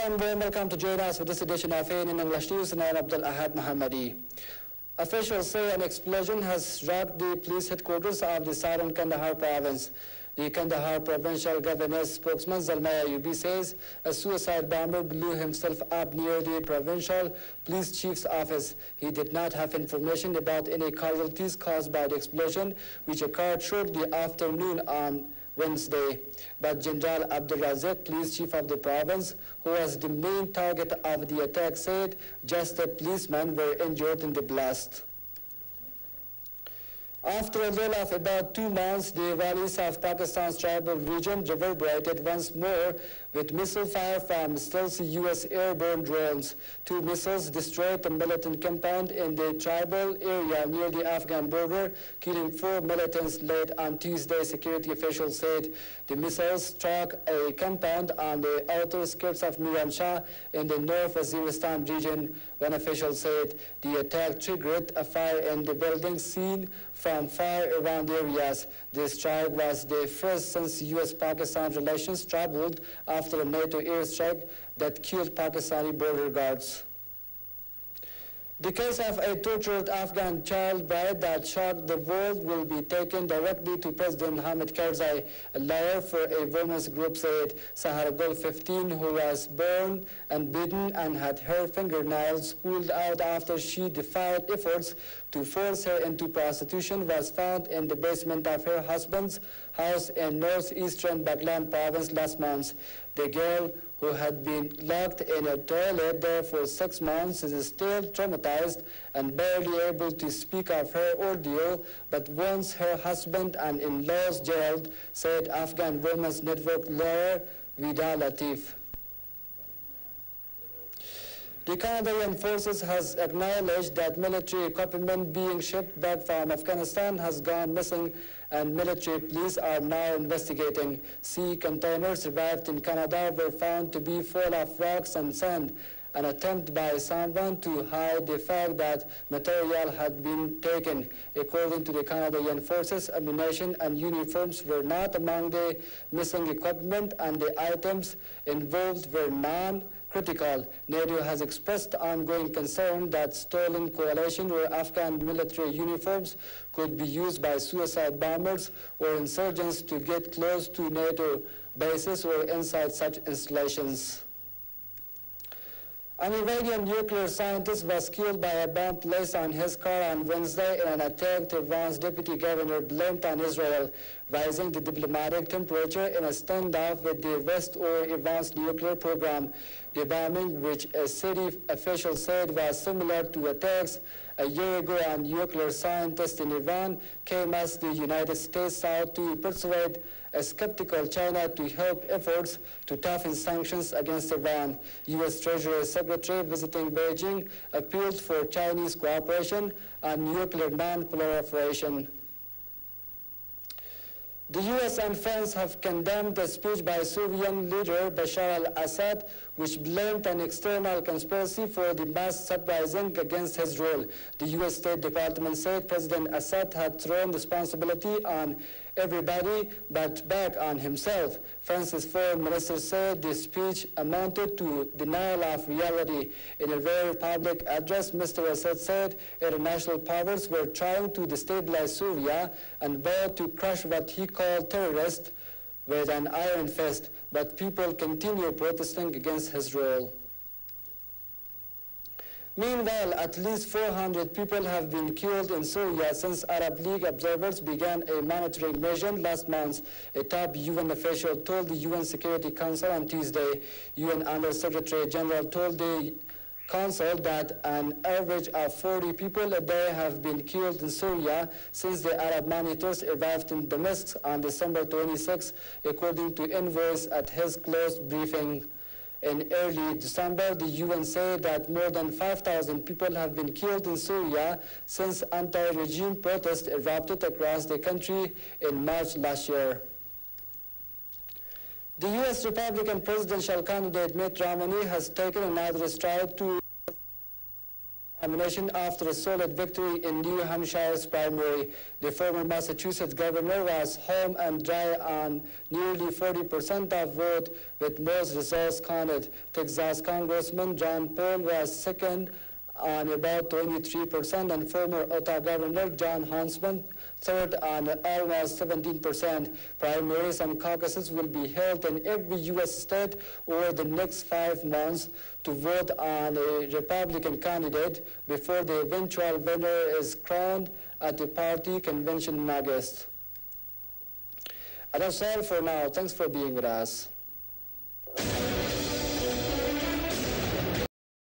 and warm welcome to join us for this edition of AN in English News, and I'm Abdul Ahad Mohammadi. Officials say an explosion has rocked the police headquarters of the southern Kandahar province. The Kandahar provincial governor's spokesman Zalmaya Ayubi says a suicide bomber blew himself up near the provincial police chief's office. He did not have information about any casualties caused by the explosion, which occurred shortly after noon on Wednesday. But General Abdul Razak, police chief of the province, who was the main target of the attack, said just a policeman were injured in the blast. After a lull of about 2 months, the valleys of Pakistan's tribal region reverberated once more with missile fire from stealthy U.S. airborne drones. 2 missiles destroyed a militant compound in the tribal area near the Afghan border, killing 4 militants late on Tuesday, security officials said. The missiles struck a compound on the outer skirts of Miran Shah in the North Waziristan region. One official said the attack triggered a fire in the building seen from far around areas. This strike was the first since U.S.-Pakistan relations troubled after a NATO airstrike that killed Pakistani border guards. The case of a tortured Afghan child bride that shocked the world will be taken directly to President Hamid Karzai. A lawyer for a women's group said Sahara Gul 15, who was burned and beaten and had her fingernails pulled out after she defied efforts to force her into prostitution, was found in the basement of her husband's house in northeastern Baghlan province last month. The girl, who had been locked in a toilet there for 6 months, is still traumatized and barely able to speak of her ordeal, but wants her husband and in-laws jailed, said Afghan Women's Network lawyer Vida Latif. The Canadian forces has acknowledged that military equipment being shipped back from Afghanistan has gone missing, and military police are now investigating. Sea containers arrived in Canada were found to be full of rocks and sand, an attempt by someone to hide the fact that material had been taken. According to the Canadian forces, ammunition and uniforms were not among the missing equipment, and the items involved were non-critical. NATO has expressed ongoing concern that stolen coalition or Afghan military uniforms could be used by suicide bombers or insurgents to get close to NATO bases or inside such installations. An Iranian nuclear scientist was killed by a bomb placed on his car on Wednesday in an attack Tehran's deputy governor blamed on Israel, rising the diplomatic temperature in a standoff with the West or Iran's nuclear program. The bombing, which a city official said was similar to attacks a year ago on nuclear scientists in Iran, came as the United States sought to persuade a skeptical China to help efforts to toughen sanctions against Iran. U.S. Treasury Secretary visiting Beijing appealed for Chinese cooperation on nuclear non-proliferation. The U.S. and France have condemned the speech by Syrian leader Bashar al-Assad, which blamed an external conspiracy for the mass uprising against his rule. The U.S. State Department said President Assad had thrown responsibility on everybody but back on himself. France's foreign minister said the speech amounted to denial of reality. In a very public address, Mr. Assad said international powers were trying to destabilize Syria and vowed to crush what he called terrorists with an iron fist, but people continue protesting against his rule. Meanwhile, at least 400 people have been killed in Syria since Arab League observers began a monitoring mission last month, a top UN official told the UN Security Council on Tuesday. UN Under-Secretary General told the Council that an average of 40 people a day have been killed in Syria since the Arab monitors arrived in Damascus on December 26, according to envoys at his closed briefing. In early December, the UN said that more than 5,000 people have been killed in Syria since anti-regime protests erupted across the country in March last year. The U.S. Republican presidential candidate Mitt Romney has taken another stride to nomination after a solid victory in New Hampshire's primary. The former Massachusetts governor was home and dry on nearly 40% of vote, with most results counted. Texas Congressman John Paul was second on about 23%, and former Utah Governor John Huntsman third on almost 17%. Primaries and caucuses will be held in every U.S. state over the next 5 months to vote on a Republican candidate before the eventual winner is crowned at the party convention in August. And that's all for now. Thanks for being with us.